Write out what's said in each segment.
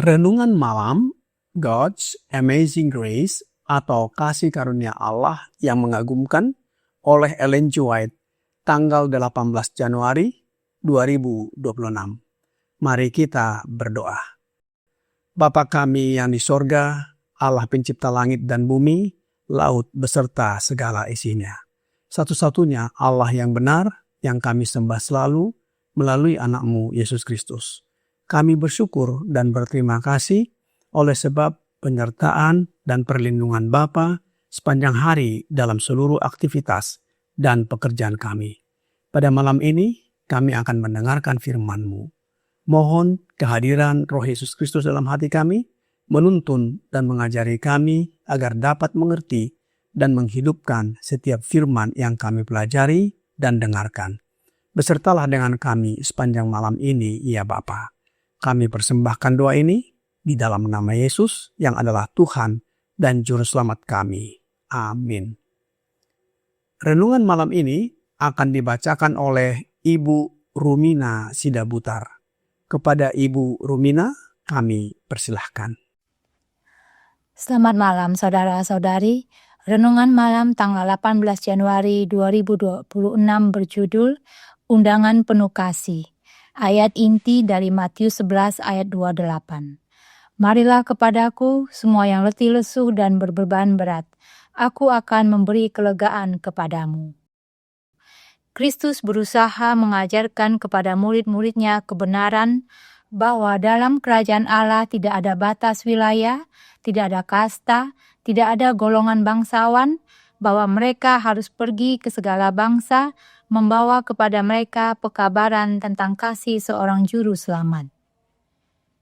Renungan Malam, God's Amazing Grace atau Kasih Karunia Allah yang Mengagumkan oleh Ellen G. White, tanggal 18 Januari 2026. Mari kita berdoa. Bapa kami yang di sorga, Allah pencipta langit dan bumi, laut beserta segala isinya. Satu-satunya Allah yang benar, yang kami sembah selalu melalui anak-Mu Yesus Kristus. Kami bersyukur dan berterima kasih oleh sebab penyertaan dan perlindungan Bapa sepanjang hari dalam seluruh aktivitas dan pekerjaan kami. Pada malam ini kami akan mendengarkan firman-Mu. Mohon kehadiran Roh Yesus Kristus dalam hati kami, menuntun dan mengajari kami agar dapat mengerti dan menghidupkan setiap firman yang kami pelajari dan dengarkan. Besertalah dengan kami sepanjang malam ini, ya Bapa. Kami persembahkan doa ini di dalam nama Yesus yang adalah Tuhan dan Juru Selamat kami. Amin. Renungan malam ini akan dibacakan oleh Ibu Rumina Sidabutar. Kepada Ibu Rumina, kami persilahkan. Selamat malam saudara-saudari. Renungan malam tanggal 18 Januari 2026 berjudul Undangan Penuh Kasih. Ayat inti dari Matius 11 ayat 28. Marilah kepadaku semua yang letih lesu dan berbeban berat. Aku akan memberi kelegaan kepadamu. Kristus berusaha mengajarkan kepada murid-muridnya kebenaran bahwa dalam kerajaan Allah tidak ada batas wilayah, tidak ada kasta, tidak ada golongan bangsawan, bahwa mereka harus pergi ke segala bangsa, membawa kepada mereka pekabaran tentang kasih seorang juru selamat.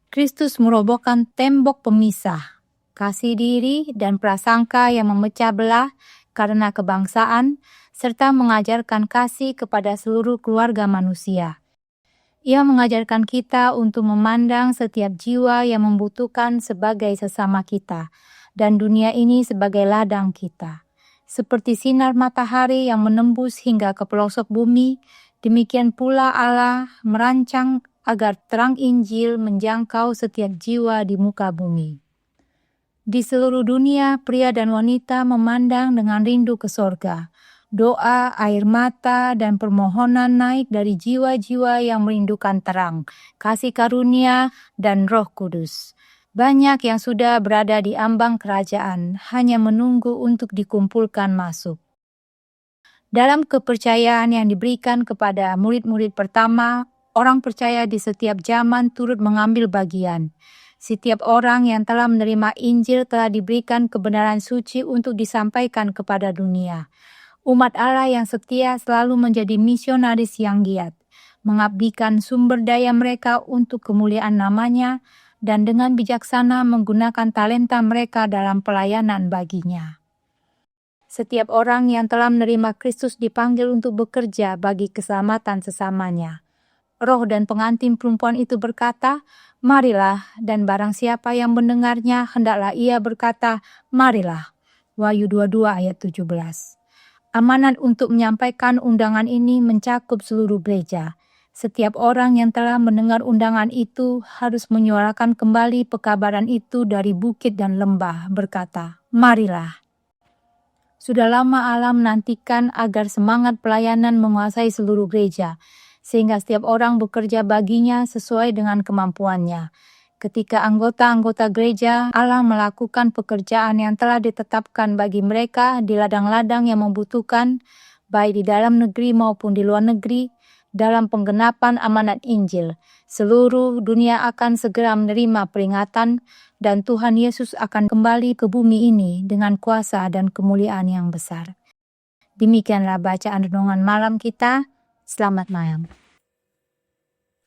Kristus merobohkan tembok pemisah, kasih diri dan prasangka yang memecah belah karena kebangsaan, serta mengajarkan kasih kepada seluruh keluarga manusia. Ia mengajarkan kita untuk memandang setiap jiwa yang membutuhkan sebagai sesama kita, dan dunia ini sebagai ladang kita. Seperti sinar matahari yang menembus hingga ke pelosok bumi, demikian pula Allah merancang agar terang Injil menjangkau setiap jiwa di muka bumi. Di seluruh dunia, pria dan wanita memandang dengan rindu ke sorga. Doa, air mata, dan permohonan naik dari jiwa-jiwa yang merindukan terang, kasih karunia, dan Roh Kudus. Banyak yang sudah berada di ambang kerajaan, hanya menunggu untuk dikumpulkan masuk. Dalam kepercayaan yang diberikan kepada murid-murid pertama, orang percaya di setiap zaman turut mengambil bagian. Setiap orang yang telah menerima Injil telah diberikan kebenaran suci untuk disampaikan kepada dunia. Umat Allah yang setia selalu menjadi misionaris yang giat, mengabdikan sumber daya mereka untuk kemuliaan namanya, dan dengan bijaksana menggunakan talenta mereka dalam pelayanan baginya. Setiap orang yang telah menerima Kristus dipanggil untuk bekerja bagi keselamatan sesamanya. Roh dan pengantin perempuan itu berkata, "Marilah," dan barang siapa yang mendengarnya, hendaklah ia berkata, "Marilah." Wahyu 22 ayat 17. Amanat untuk menyampaikan undangan ini mencakup seluruh gereja. Setiap orang yang telah mendengar undangan itu harus menyuarakan kembali pekabaran itu dari bukit dan lembah, berkata, "Marilah." Sudah lama Allah menantikan agar semangat pelayanan menguasai seluruh gereja, sehingga setiap orang bekerja baginya sesuai dengan kemampuannya. Ketika anggota-anggota gereja, Allah melakukan pekerjaan yang telah ditetapkan bagi mereka di ladang-ladang yang membutuhkan, baik di dalam negeri maupun di luar negeri, dalam penggenapan amanat Injil. Seluruh dunia akan segera menerima peringatan dan Tuhan Yesus akan kembali ke bumi ini dengan kuasa dan kemuliaan yang besar. Demikianlah bacaan renungan malam kita. Selamat malam.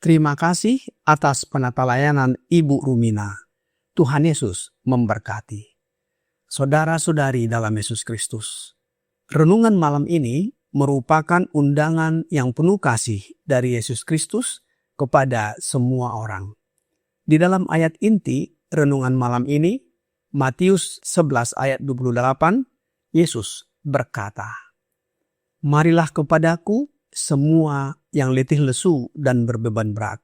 Terima kasih atas penata layanan Ibu Rumina. Tuhan Yesus memberkati. Saudara-saudari dalam Yesus Kristus, Renungan malam ini merupakan undangan yang penuh kasih dari Yesus Kristus kepada semua orang. Di dalam ayat inti renungan malam ini, Matius 11 ayat 28, Yesus berkata, "Marilah kepadaku semua yang letih lesu dan berbeban berat.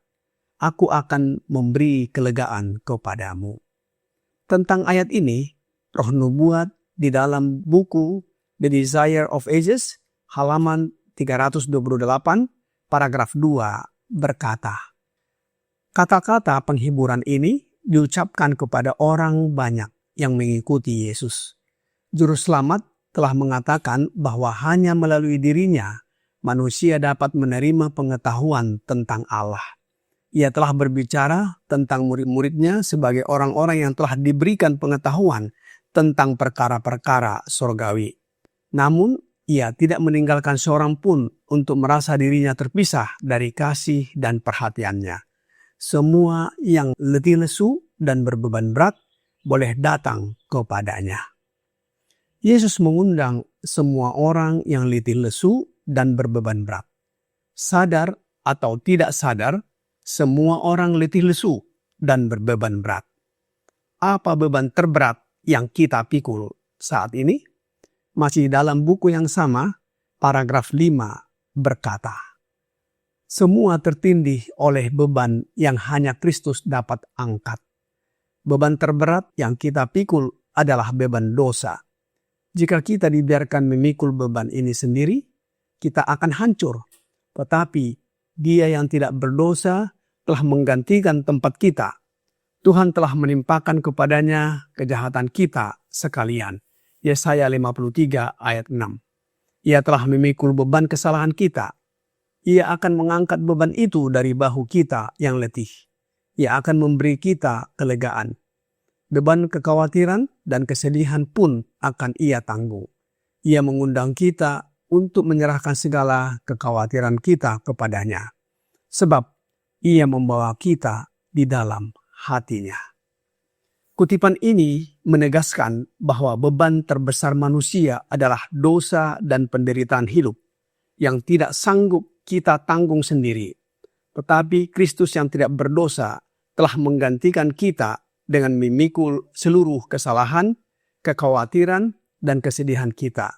Aku akan memberi kelegaan kepadamu." Tentang ayat ini, Roh Nubuat di dalam buku The Desire of Ages, halaman 328, paragraf 2, berkata, kata-kata penghiburan ini diucapkan kepada orang banyak yang mengikuti Yesus. Juru selamat telah mengatakan bahwa hanya melalui dirinya manusia dapat menerima pengetahuan tentang Allah. Ia telah berbicara tentang murid-muridnya sebagai orang-orang yang telah diberikan pengetahuan tentang perkara-perkara surgawi. Namun, ia tidak meninggalkan seorang pun untuk merasa dirinya terpisah dari kasih dan perhatiannya. Semua yang letih lesu dan berbeban berat boleh datang kepadanya. Yesus mengundang semua orang yang letih lesu dan berbeban berat. Sadar atau tidak sadar, semua orang letih lesu dan berbeban berat. Apa beban terberat yang kita pikul saat ini? Masih dalam buku yang sama, paragraf 5 berkata, "Semua tertindih oleh beban yang hanya Kristus dapat angkat. Beban terberat yang kita pikul adalah beban dosa. Jika kita dibiarkan memikul beban ini sendiri, kita akan hancur. Tetapi Dia yang tidak berdosa telah menggantikan tempat kita. Tuhan telah menimpakan kepadanya kejahatan kita sekalian." Yesaya 53 ayat 6. Ia telah memikul beban kesalahan kita. Ia akan mengangkat beban itu dari bahu kita yang letih. Ia akan memberi kita kelegaan. Beban kekhawatiran dan kesedihan pun akan Ia tanggung. Ia mengundang kita untuk menyerahkan segala kekhawatiran kita kepadanya. Sebab Ia membawa kita di dalam hatinya. Kutipan ini menegaskan bahwa beban terbesar manusia adalah dosa dan penderitaan hidup yang tidak sanggup kita tanggung sendiri. Tetapi Kristus yang tidak berdosa telah menggantikan kita dengan memikul seluruh kesalahan, kekhawatiran, dan kesedihan kita.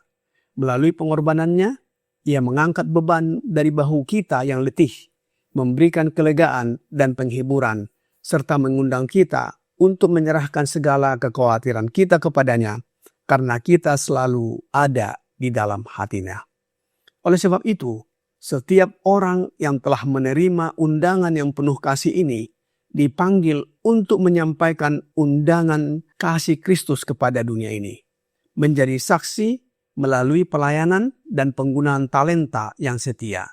Melalui pengorbanannya, Ia mengangkat beban dari bahu kita yang letih, memberikan kelegaan dan penghiburan, serta mengundang kita untuk menyerahkan segala kekhawatiran kita kepadanya, karena kita selalu ada di dalam hatinya. Oleh sebab itu, setiap orang yang telah menerima undangan yang penuh kasih ini, dipanggil untuk menyampaikan undangan kasih Kristus kepada dunia ini. Menjadi saksi melalui pelayanan dan penggunaan talenta yang setia.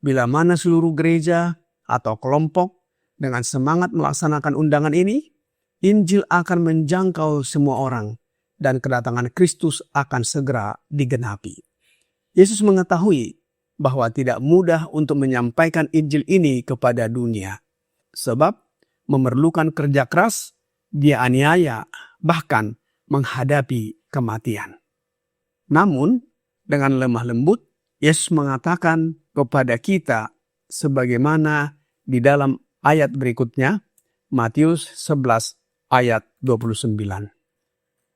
Bila mana seluruh gereja atau kelompok dengan semangat melaksanakan undangan ini, Injil akan menjangkau semua orang dan kedatangan Kristus akan segera digenapi. Yesus mengetahui bahwa tidak mudah untuk menyampaikan Injil ini kepada dunia. Sebab memerlukan kerja keras, dia aniaya, bahkan menghadapi kematian. Namun, dengan lemah lembut, Yesus mengatakan kepada kita sebagaimana di dalam ayat berikutnya, Matius 11 ayat 29.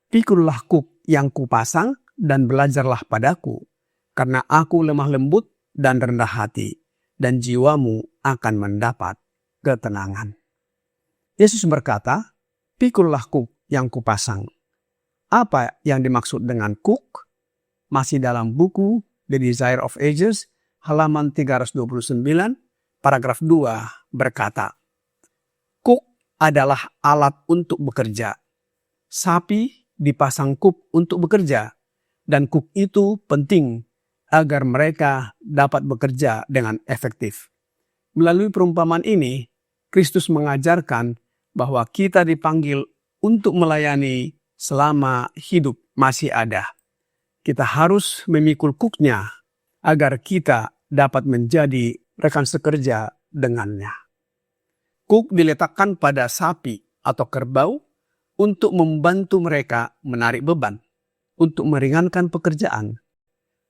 "Pikullah kuk yang kupasang dan belajarlah padaku, karena aku lemah lembut dan rendah hati, dan jiwamu akan mendapat ketenangan." Yesus berkata, "Pikullah kuk yang kupasang." Apa yang dimaksud dengan kuk? Masih dalam buku The Desire of Ages, halaman 329, paragraf 2 berkata, "Kuk adalah alat untuk bekerja. Sapi dipasang kuk untuk bekerja, dan kuk itu penting agar mereka dapat bekerja dengan efektif." Melalui perumpamaan ini, Kristus mengajarkan bahwa kita dipanggil untuk melayani selama hidup masih ada. Kita harus memikul kuknya agar kita dapat menjadi rekan sekerja dengannya. Kuk diletakkan pada sapi atau kerbau untuk membantu mereka menarik beban, untuk meringankan pekerjaan,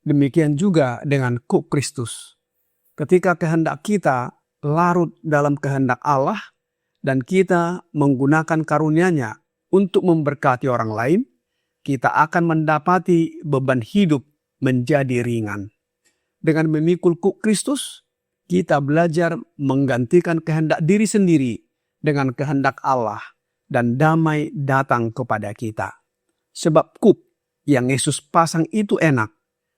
Demikian juga dengan kuk Kristus. Ketika kehendak kita larut dalam kehendak Allah dan kita menggunakan karunia-Nya untuk memberkati orang lain, kita akan mendapati beban hidup menjadi ringan. Dengan memikul kuk Kristus, kita belajar menggantikan kehendak diri sendiri dengan kehendak Allah dan damai datang kepada kita. Sebab kuk yang Yesus pasang itu enak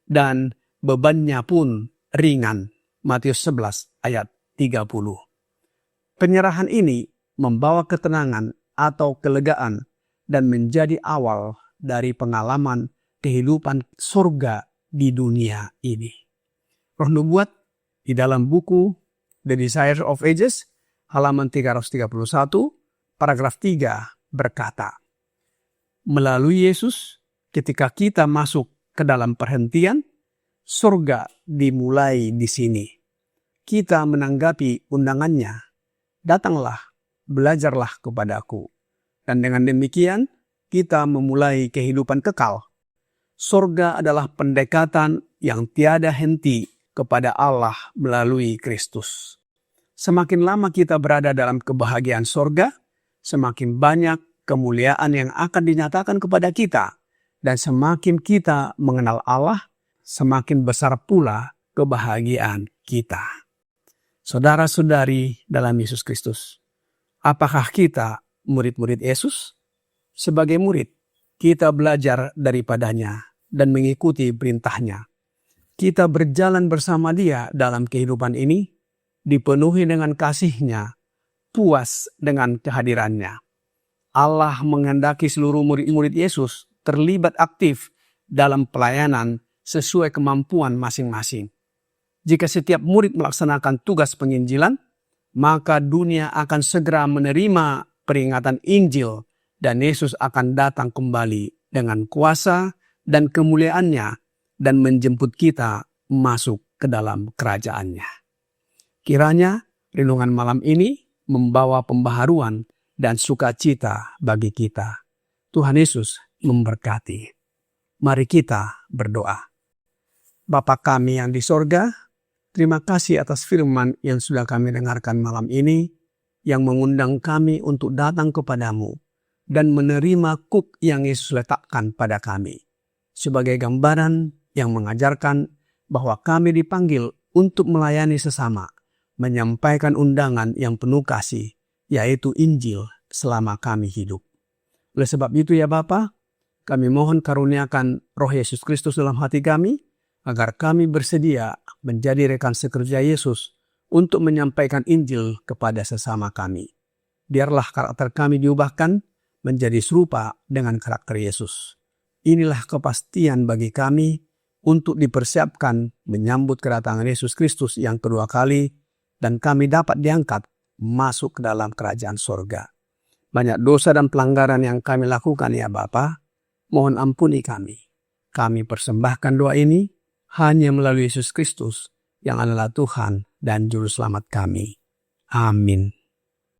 dan bebannya pun ringan. Matius 11 ayat 30. Penyerahan ini membawa ketenangan atau kelegaan dan menjadi awal dari pengalaman kehidupan surga di dunia ini. Roh Nubuat di dalam buku The Desire of Ages, halaman 331, paragraf 3 berkata, melalui Yesus, ketika kita masuk ke dalam perhentian, surga dimulai di sini. Kita menanggapi undangannya, datanglah, belajarlah kepadaku. Dan dengan demikian, kita memulai kehidupan kekal. Surga adalah pendekatan yang tiada henti kepada Allah melalui Kristus. Semakin lama kita berada dalam kebahagiaan surga, semakin banyak kemuliaan yang akan dinyatakan kepada kita. Dan semakin kita mengenal Allah, semakin besar pula kebahagiaan kita. Saudara-saudari dalam Yesus Kristus, apakah kita murid-murid Yesus? Sebagai murid, kita belajar daripadanya dan mengikuti perintahnya. Kita berjalan bersama Dia dalam kehidupan ini, dipenuhi dengan kasih-Nya, puas dengan kehadirannya. Allah menghendaki seluruh murid-murid Yesus terlibat aktif dalam pelayanan sesuai kemampuan masing-masing. Jika setiap murid melaksanakan tugas penginjilan, maka dunia akan segera menerima peringatan Injil dan Yesus akan datang kembali dengan kuasa dan kemuliaannya dan menjemput kita masuk ke dalam kerajaan-Nya. Kiranya renungan malam ini membawa pembaharuan dan sukacita bagi kita. Tuhan Yesus memberkati. Mari kita berdoa. Bapa kami yang di sorga, terima kasih atas firman yang sudah kami dengarkan malam ini, yang mengundang kami untuk datang kepadamu dan menerima kuk yang Yesus letakkan pada kami. Sebagai gambaran yang mengajarkan bahwa kami dipanggil untuk melayani sesama, menyampaikan undangan yang penuh kasih, yaitu Injil selama kami hidup. Oleh sebab itu ya Bapa, kami mohon karuniakan Roh Yesus Kristus dalam hati kami, agar kami bersedia menjadi rekan sekerja Yesus untuk menyampaikan Injil kepada sesama kami. Biarlah karakter kami diubahkan menjadi serupa dengan karakter Yesus. Inilah kepastian bagi kami untuk dipersiapkan menyambut kedatangan Yesus Kristus yang kedua kali, dan kami dapat diangkat masuk ke dalam kerajaan sorga. Banyak dosa dan pelanggaran yang kami lakukan ya Bapa, mohon ampuni kami. Kami persembahkan doa ini hanya melalui Yesus Kristus yang adalah Tuhan dan Juru Selamat kami. Amin.